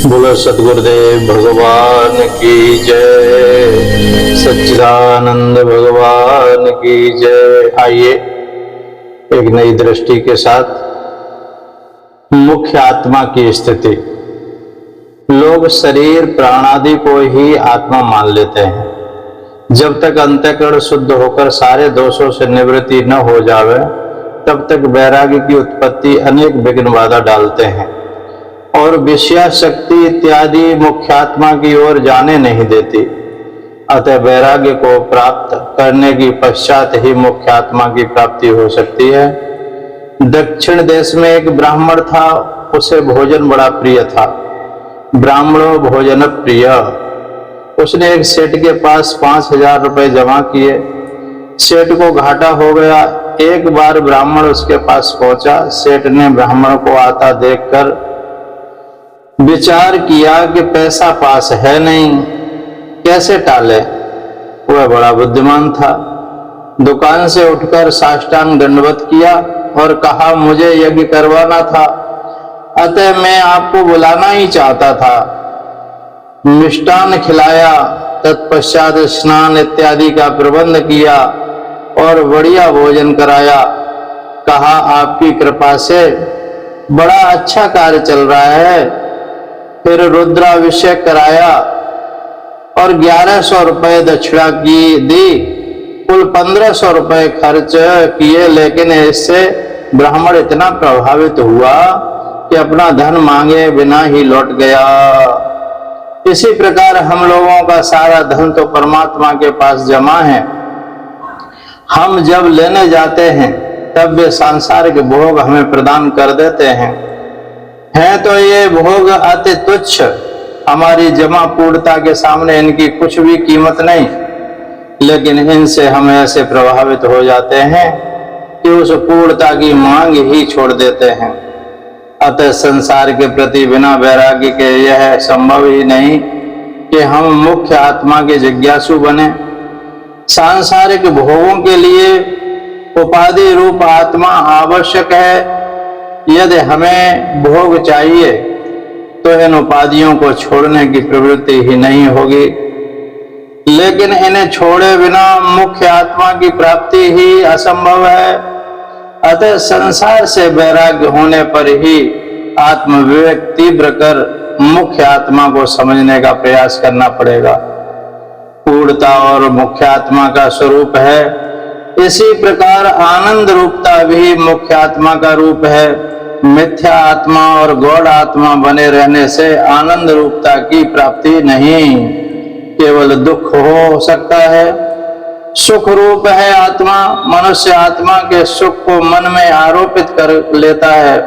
बोलो सतगुरुदेव भगवान की जय, सच्चिदानंद भगवान की जय। आइए एक नई दृष्टि के साथ मुख्य आत्मा की स्थिति। लोग शरीर प्राण आदि को ही आत्मा मान लेते हैं। जब तक अंतःकरण शुद्ध होकर सारे दोषों से निवृत्ति न हो जावे तब तक वैराग्य की उत्पत्ति अनेक विघ्न बाधा डालते हैं और विषया शक्ति इत्यादि मुख्यात्मा की ओर जाने नहीं देती। अतः वैराग्य को प्राप्त करने की पश्चात ही मुख्यात्मा की प्राप्ति हो सकती है। दक्षिण देश में एक ब्राह्मण था, उसे भोजन बड़ा प्रिय था। ब्राह्मणों भोजन प्रिय। उसने एक सेठ के पास 5,000 रुपए जमा किए। सेठ को घाटा हो गया। एक बार ब्राह्मण उसके पास पहुंचा। सेठ ने ब्राह्मण को आता देखकर विचार किया कि पैसा पास है नहीं, कैसे टाले। वह बड़ा बुद्धिमान था। दुकान से उठकर साष्टांग दंडवत किया और कहा, मुझे यज्ञ करवाना था, अतः मैं आपको बुलाना ही चाहता था। मिष्टान खिलाया, तत्पश्चात स्नान इत्यादि का प्रबंध किया और बढ़िया भोजन कराया। कहा, आपकी कृपा से बड़ा अच्छा कार्य चल रहा है। फिर रुद्राभिषेक कराया और 1100 रुपए दक्षिणा की दी। कुल 1500 रुपए खर्च किए, लेकिन इससे ब्राह्मण इतना प्रभावित हुआ कि अपना धन मांगे बिना ही लौट गया। इसी प्रकार हम लोगों का सारा धन तो परमात्मा के पास जमा है। हम जब लेने जाते हैं तब वे सांसारिक भोग हमें प्रदान कर देते हैं। तो ये भोग अति तुच्छ, हमारी जमा पूर्णता के सामने इनकी कुछ भी कीमत नहीं, लेकिन इनसे हम ऐसे प्रभावित हो जाते हैं कि उस पूर्णता की मांग ही छोड़ देते हैं। अतः संसार के प्रति बिना वैराग्य के यह संभव ही नहीं कि हम मुख्य आत्मा के जिज्ञासु बने। सांसारिक भोगों के लिए उपाधि रूप आत्मा आवश्यक है। यदि हमें भोग चाहिए तो इन उपाधियों को छोड़ने की प्रवृत्ति ही नहीं होगी, लेकिन इन्हें छोड़े बिना मुख्य आत्मा की प्राप्ति ही असंभव है। अतः संसार से वैराग्य होने पर ही आत्म विवेक तीव्र कर मुख्य आत्मा को समझने का प्रयास करना पड़ेगा। पूर्णता और मुख्य आत्मा का स्वरूप है। इसी प्रकार आनंद रूपता भी मुख्य आत्मा का रूप है। मिथ्या आत्मा और गौड़ आत्मा बने रहने से आनंद रूपता की प्राप्ति नहीं, केवल दुख हो सकता है। सुख रूप है आत्मा। मनुष्य आत्मा के सुख को मन में आरोपित कर लेता है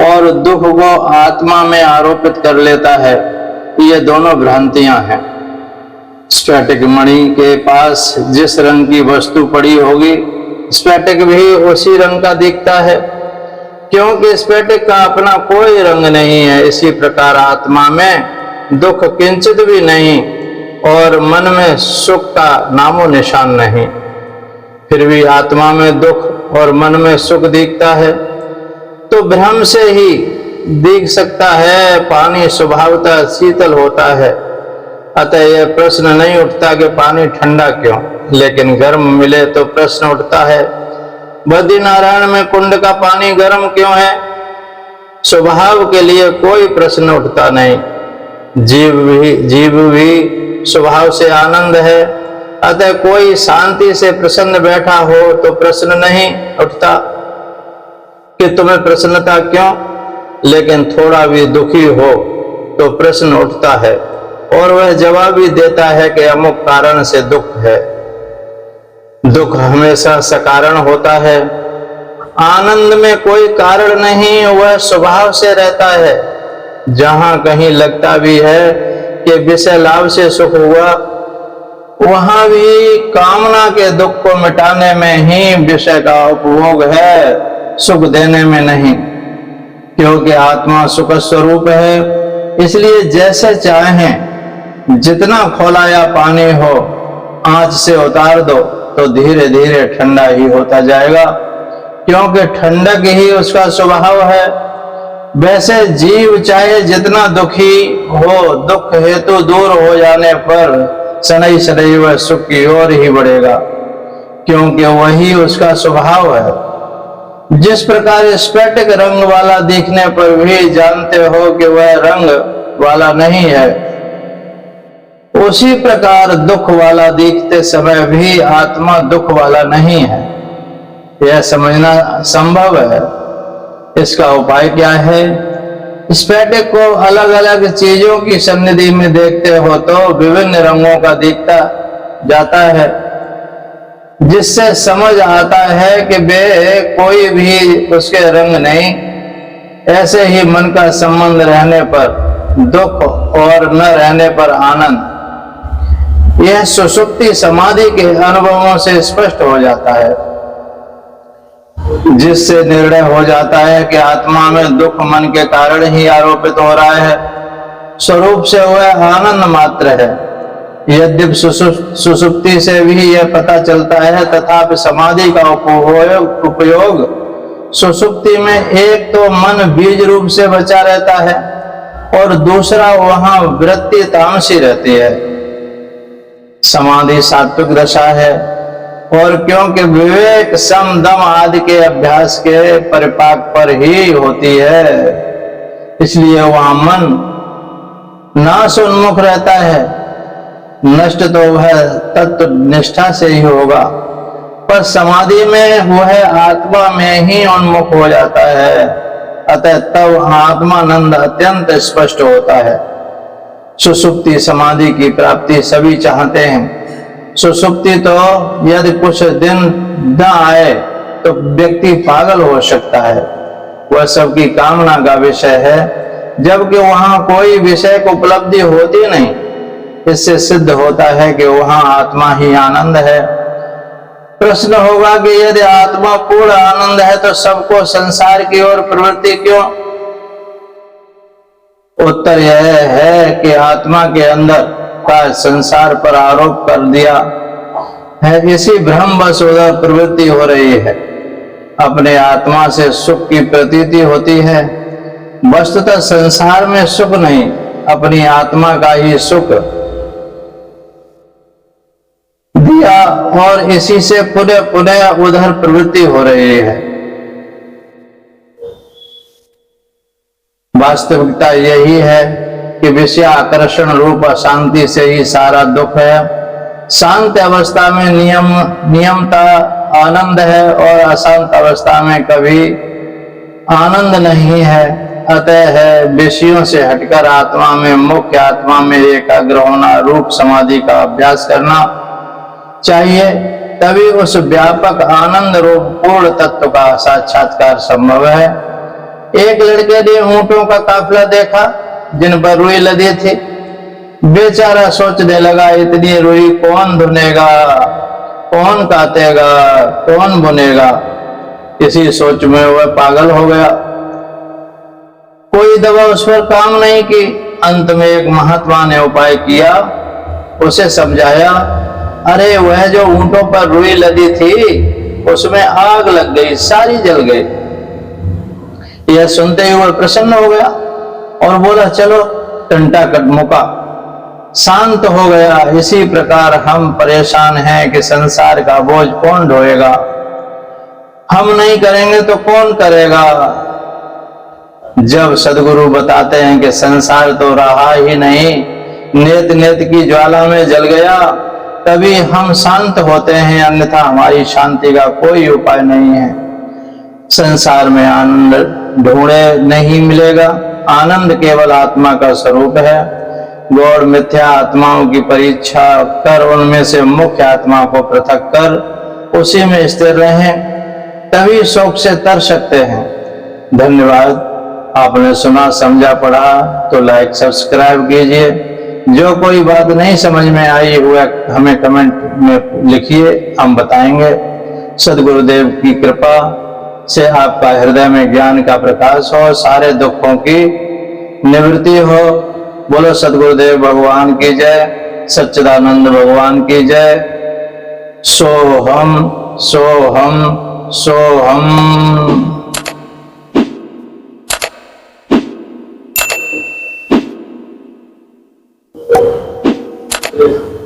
और दुख को आत्मा में आरोपित कर लेता है। ये दोनों भ्रांतियां हैं। स्फटिक मणि के पास जिस रंग की वस्तु पड़ी होगी, स्फटिक भी उसी रंग का दिखता है, क्योंकि स्फटिक का अपना कोई रंग नहीं है। इसी प्रकार आत्मा में दुख किंचित भी नहीं और मन में सुख का नामो निशान नहीं। फिर भी आत्मा में दुख और मन में सुख दिखता है तो भ्रम से ही दिख सकता है। पानी स्वभावतः शीतल होता है, अतः यह प्रश्न नहीं उठता कि पानी ठंडा क्यों, लेकिन गर्म मिले तो प्रश्न उठता है, बद्रीनारायण में कुंड का पानी गर्म क्यों है। स्वभाव के लिए कोई प्रश्न उठता नहीं। जीव भी स्वभाव से आनंद है, अतः कोई शांति से प्रसन्न बैठा हो तो प्रश्न नहीं उठता कि तुम्हें प्रसन्नता क्यों, लेकिन थोड़ा भी दुखी हो तो प्रश्न उठता है और वह जवाब भी देता है कि अमुक कारण से दुख है। दुख हमेशा सकारण होता है। आनंद में कोई कारण नहीं, वह स्वभाव से रहता है। जहां कहीं लगता भी है कि विषय लाभ से सुख हुआ, वहां भी कामना के दुख को मिटाने में ही विषय का उपभोग है, सुख देने में नहीं। क्योंकि आत्मा सुख स्वरूप है, इसलिए जैसे चाहें जितना खौलाया पानी हो आंच से उतार दो तो धीरे धीरे ठंडा ही होता जाएगा, क्योंकि ठंडक ही उसका स्वभाव है। वैसे जीव चाहे जितना दुखी हो, दुख हेतु दूर हो जाने पर शनै सदैव सुख की ओर ही बढ़ेगा, क्योंकि वही उसका स्वभाव है। जिस प्रकार स्फटिक रंग वाला दिखने पर भी जानते हो कि वह रंग वाला नहीं है, उसी प्रकार दुख वाला दिखते समय भी आत्मा दुख वाला नहीं है। यह समझना संभव है। इसका उपाय क्या है? स्फटिक को अलग अलग चीजों की सन्निधि में देखते हो तो विभिन्न रंगों का दिखता जाता है, जिससे समझ आता है कि वे कोई भी उसके रंग नहीं। ऐसे ही मन का संबंध रहने पर दुख और न रहने पर आनंद, यह सुषुप्ति समाधि के अनुभवों से स्पष्ट हो जाता है, जिससे निर्णय हो जाता है कि आत्मा में दुख मन के कारण ही आरोपित हो रहा है, स्वरूप से वह आनंद मात्र है। यद्यपि सुषुप्ति से भी यह पता चलता है, तथापि समाधि का उपयोग सुषुप्ति में एक तो मन बीज रूप से बचा रहता है और दूसरा वहां वृत्ति तामसी रहती है। समाधि सात्विक दशा है, और क्योंकि विवेक सम दम आदि के अभ्यास के परिपाक पर ही होती है, इसलिए वहां मन नाश उन्मुख रहता है। नष्ट तो वह तत्व निष्ठा से ही होगा, पर समाधि में वह आत्मा में ही उन्मुख हो जाता है। अतः तब आत्मानंद अत्यंत स्पष्ट होता है। सुषुप्ति समाधि की प्राप्ति सभी चाहते हैं। सुषुप्ति तो यदि कुछ दिन न आए तो व्यक्ति पागल हो सकता है, वह सबकी कामना का विषय है, जबकि वहां कोई विषय को उपलब्धि होती नहीं। इससे सिद्ध होता है कि वहां आत्मा ही आनंद है। प्रश्न होगा कि यदि आत्मा पूर्ण आनंद है तो सबको संसार की ओर प्रवृत्ति क्यों? उत्तर यह है कि आत्मा के अंदर का संसार पर आरोप कर दिया है, इसी भ्रमवश उधर प्रवृत्ति हो रही है। अपने आत्मा से सुख की प्रतीति होती है, वस्तुतः संसार में सुख नहीं, अपनी आत्मा का ही सुख दिया और इसी से पुनः पुनः उधर प्रवृत्ति हो रही है। वास्तविकता यही है कि विषय आकर्षण रूप अशांति से ही सारा दुख है। शांत अवस्था में नियमता आनंद है और अशांत अवस्था में कभी आनंद नहीं है। अतः है विषयों से हटकर आत्मा में, मुख्य आत्मा में एकाग्र होना, रूप समाधि का अभ्यास करना चाहिए, तभी उस व्यापक आनंद रूप पूर्ण तत्व का साक्षात्कार संभव है। एक लड़के ने ऊंटों का काफिला देखा जिन पर रुई लदी थी। बेचारा सोचने लगा, इतनी रुई कौन धुनेगा, कौन काटेगा, कौन बुनेगा। इसी सोच में वह पागल हो गया। कोई दवा उस पर काम नहीं की। अंत में एक महात्मा ने उपाय किया, उसे समझाया, अरे वह जो ऊंटों पर रुई लदी थी उसमें आग लग गई, सारी जल गई। यह सुनते ही वह प्रसन्न हो गया और बोला, चलो टंटा कट मुका, शांत हो गया। इसी प्रकार हम परेशान हैं कि संसार का बोझ कौन ढोएगा, हम नहीं करेंगे तो कौन करेगा। जब सदगुरु बताते हैं कि संसार तो रहा ही नहीं, नेत नेत की ज्वाला में जल गया, तभी हम शांत होते हैं, अन्यथा हमारी शांति का कोई उपाय नहीं है। संसार में आनंद ढूंढे नहीं मिलेगा। आनंद केवल आत्मा का स्वरूप है। गौड़ मिथ्या आत्माओं की परीक्षा कर उनमें से मुख्य आत्मा को पृथक कर उसी में स्थिर रहें, तभी शोक से तर सकते हैं। धन्यवाद। आपने सुना, समझा, पढ़ा तो लाइक सब्सक्राइब कीजिए। जो कोई बात नहीं समझ में आई हुआ हमें कमेंट में लिखिए, हम बताएंगे। सदगुरुदेव की कृपा से आपका हृदय में ज्ञान का प्रकाश हो, सारे दुखों की निवृत्ति हो। बोलो सदगुरुदेव भगवान की जय, सच्चिदानंद भगवान की जय। सोहम सोहम सोहम। जय